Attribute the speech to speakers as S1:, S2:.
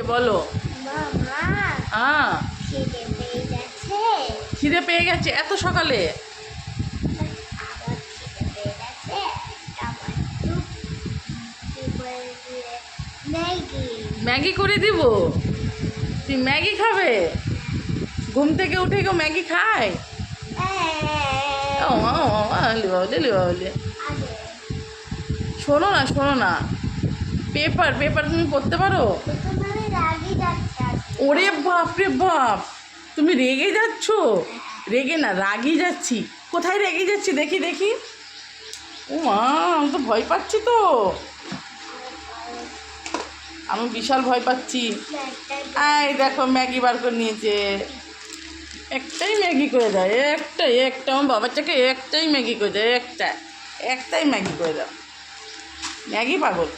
S1: বলো।
S2: মামা
S1: হ্যাঁ,
S2: খিদে পেয়ে গেছে।
S1: খিদে পেয়ে গেছে এত সকালে?
S2: আবার খিদে পেয়ে গেছে। আমার একটু কি বলে দিয়ে ম্যাগি।
S1: ম্যাগি করে দিব? তুই ম্যাগি খাবে? ঘুম থেকে উঠে কেউ ম্যাগি খায়? ও বাবলে বাবলে।
S2: আগে
S1: শোনো না, পেপার পেপার তুমি পড়তে পারো?
S2: তোমার রাগি যাচ্ছে আজকে।
S1: ওরে বাপ রে বাপ, তুমি রেগে যাচ্ছ? রেগে না, রাগি যাচ্ছি। কোথায় রেগে যাচ্ছি দেখি দেখি। ও মা, আমি তো ভয় পাচ্ছি তো। আমি বিশাল ভয় পাচ্ছি। এই দেখো ম্যাগি বার করে নিয়েছে। একটাই ম্যাগি করে দাও, একটা আমার বাচ্চাকে একটাই ম্যাগি করে দাও, একটাই ম্যাগি করে দাও। ম্যাগি পাগল।